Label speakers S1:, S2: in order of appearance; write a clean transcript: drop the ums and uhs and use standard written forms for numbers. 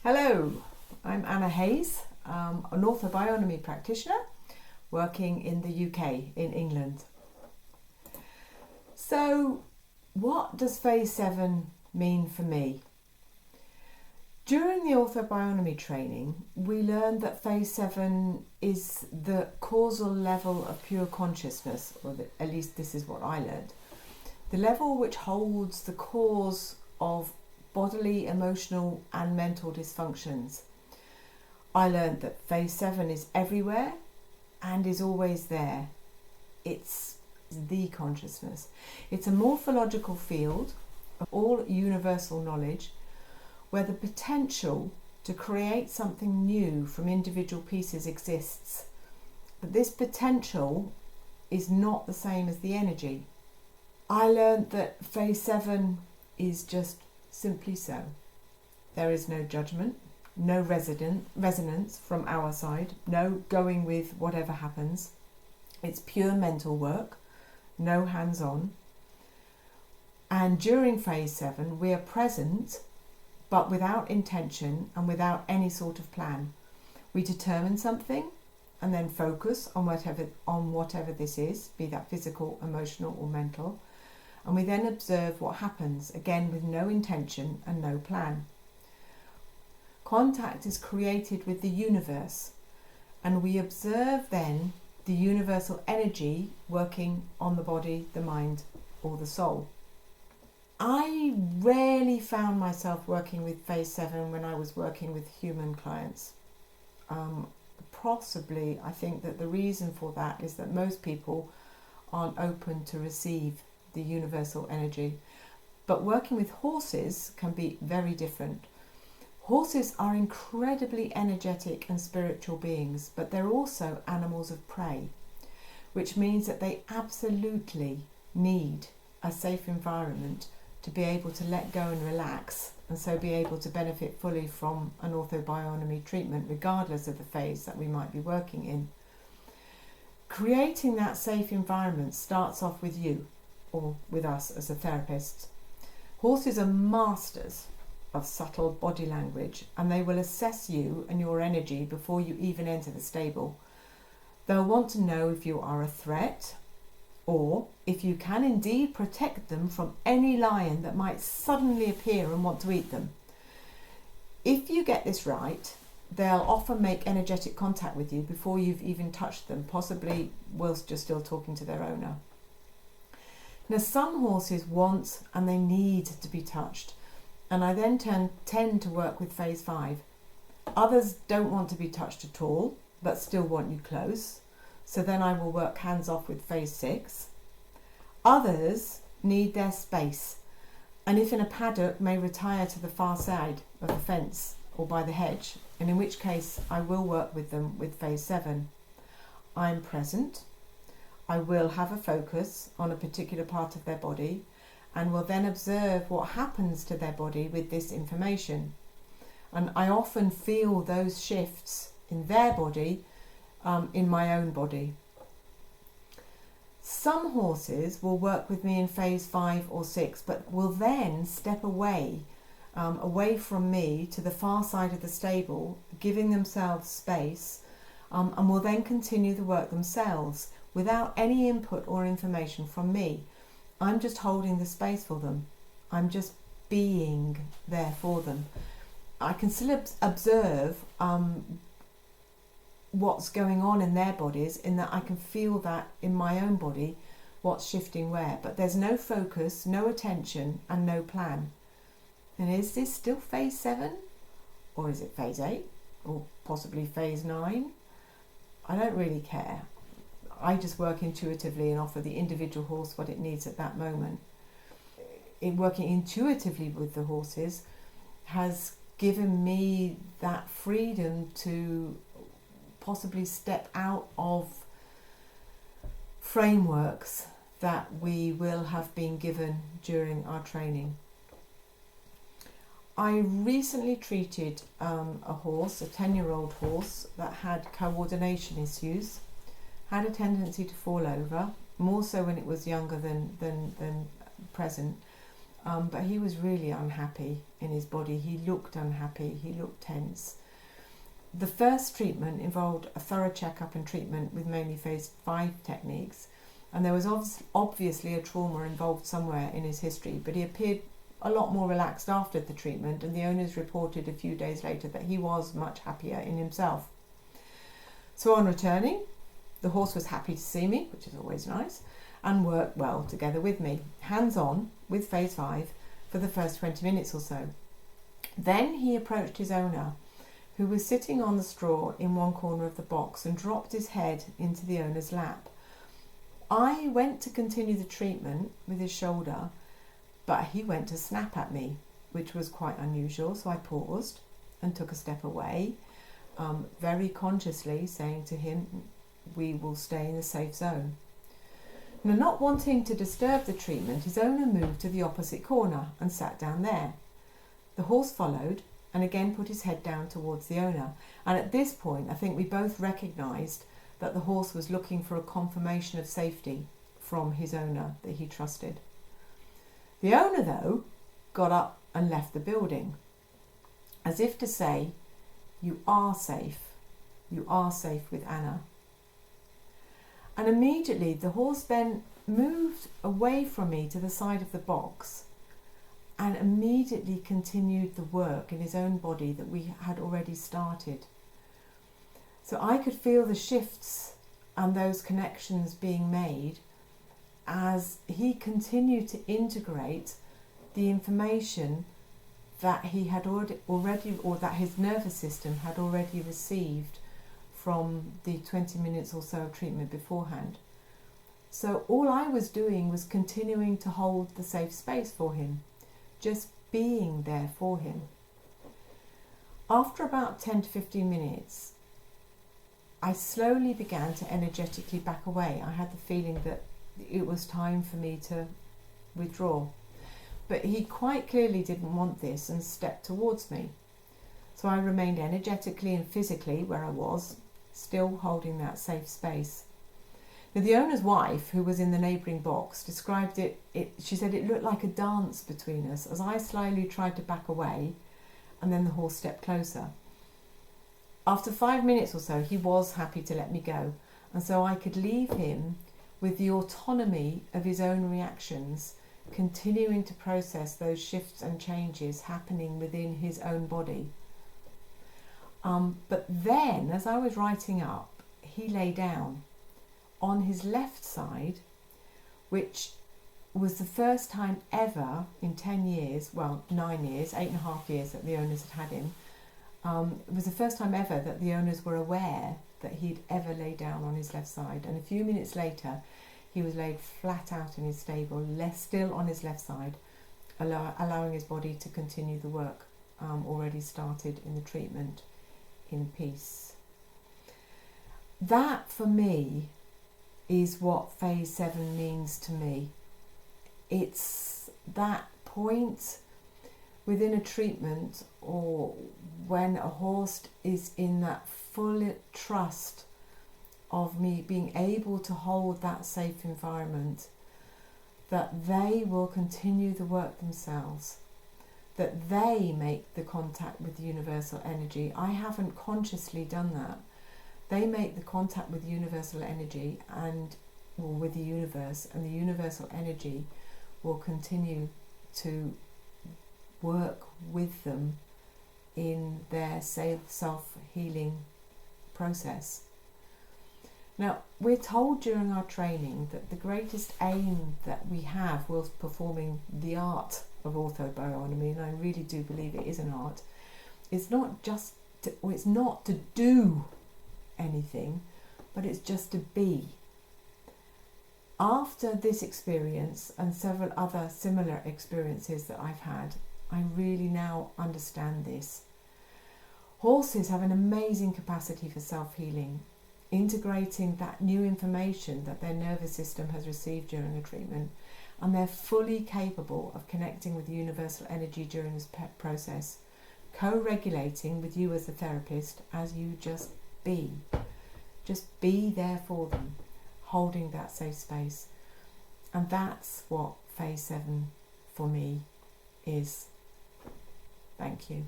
S1: Hello, I'm Anna Hayes, an Ortho-Bionomy practitioner working in the UK, in England. So, what does phase 7 mean for me? During the Ortho-Bionomy training, we learned that phase 7 is the causal level of pure consciousness, or at least this is what I learned. The level which holds the cause of bodily, emotional and mental dysfunctions. I learned that phase 7 is everywhere and is always there. It's the consciousness. It's a morphological field of all universal knowledge where the potential to create something new from individual pieces exists. But this potential is not the same as the energy. I learned that phase 7 is just simply so. There is no judgment, no resonance from our side, no going with whatever happens. It's pure mental work, no hands-on. And during phase 7, we are present, but without intention and without any sort of plan. We determine something and then focus on whatever this is, be that physical, emotional or mental. And we then observe what happens, again with no intention and no plan. Contact is created with the universe, and we observe then the universal energy working on the body, the mind or the soul. I rarely found myself working with phase 7 when I was working with human clients. Possibly, I think that the reason for that is that most people aren't open to receive the universal energy. But working with horses can be very different. Horses are incredibly energetic and spiritual beings, but they're also animals of prey, which means that they absolutely need a safe environment to be able to let go and relax, and so be able to benefit fully from an Ortho-Bionomy treatment regardless of the phase that we might be working in. Creating that safe environment starts off with you, or with us as a therapist. Horses are masters of subtle body language, and they will assess you and your energy before you even enter the stable. They'll want to know if you are a threat or if you can indeed protect them from any lion that might suddenly appear and want to eat them. If you get this right, they'll often make energetic contact with you before you've even touched them, possibly whilst you're still talking to their owner. Now, some horses want and they need to be touched, and I then tend to work with phase 5. Others don't want to be touched at all, but still want you close, so then I will work hands off with phase 6. Others need their space, and if in a paddock may retire to the far side of the fence or by the hedge, and in which case I will work with them with phase 7. I'm present. I will have a focus on a particular part of their body and will then observe what happens to their body with this information. And I often feel those shifts in their body, in my own body. Some horses will work with me in phase 5 or 6, but will then step away from me to the far side of the stable, giving themselves space, and will then continue the work themselves, without any input or information from me. I'm just holding the space for them. I'm just being there for them. I can still observe what's going on in their bodies, in that I can feel that in my own body, what's shifting where. But there's no focus, no attention and no plan. And is this still phase 7? Or is it phase 8? Or possibly phase 9? I don't really care. I just work intuitively and offer the individual horse what it needs at that moment. Working intuitively with the horses has given me that freedom to possibly step out of frameworks that we will have been given during our training. I recently treated a horse, a 10-year-old horse, that had coordination issues, had a tendency to fall over, more so when it was younger than present, but he was really unhappy in his body. He looked unhappy, he looked tense. The first treatment involved a thorough checkup and treatment with mainly phase 5 techniques, and there was obviously a trauma involved somewhere in his history, but he appeared a lot more relaxed after the treatment, and the owners reported a few days later that he was much happier in himself. So on returning, the horse was happy to see me, which is always nice, and worked well together with me, hands-on with phase 5 for the first 20 minutes or so. Then he approached his owner, who was sitting on the straw in one corner of the box, and dropped his head into the owner's lap. I went to continue the treatment with his shoulder, but he went to snap at me, which was quite unusual, so I paused and took a step away, very consciously saying to him, "We will stay in the safe zone." Now, not wanting to disturb the treatment, his owner moved to the opposite corner and sat down there. The horse followed and again put his head down towards the owner, and at this point I think we both recognised that the horse was looking for a confirmation of safety from his owner that he trusted. The owner, though, got up and left the building, as if to say, "You are safe with Anna." And immediately the horse then moved away from me to the side of the box and immediately continued the work in his own body that we had already started. So I could feel the shifts and those connections being made as he continued to integrate the information that he had already, or that his nervous system had already received from the 20 minutes or so of treatment beforehand. So all I was doing was continuing to hold the safe space for him, just being there for him. After about 10 to 15 minutes, I slowly began to energetically back away. I had the feeling that it was time for me to withdraw. But he quite clearly didn't want this and stepped towards me. So I remained energetically and physically where I was, still holding that safe space. Now, the owner's wife, who was in the neighbouring box, described it, she said it looked like a dance between us as I slowly tried to back away and then the horse stepped closer. After 5 minutes or so, he was happy to let me go, and so I could leave him with the autonomy of his own reactions, continuing to process those shifts and changes happening within his own body. But then, as I was writing up, he lay down on his left side, which was the first time ever in 10 years, well, 9 years, 8.5 years that the owners had him. It was the first time ever that the owners were aware that he'd ever lay down on his left side. And a few minutes later, he was laid flat out in his stable, still on his left side, allowing his body to continue the work already started in the treatment in peace. That, for me, is what phase 7 means to me. It's that point within a treatment, or when a horse is in that full trust of me being able to hold that safe environment, that they will continue the work themselves, that they make the contact with universal energy. I haven't consciously done that. They make the contact with universal energy or with the universe, and the universal energy will continue to work with them in their self-healing process. Now, we're told during our training that the greatest aim that we have whilst performing the art of ortho-bionomy, and I really do believe it is an art, it's not to do anything, but it's just to be. After this experience and several other similar experiences that I've had, I really now understand this. Horses have an amazing capacity for self-healing, integrating that new information that their nervous system has received during a treatment, and they're fully capable of connecting with universal energy during this process, co-regulating with you as the therapist as you just be. Just be there for them, holding that safe space. And that's what phase 7 for me is. Thank you.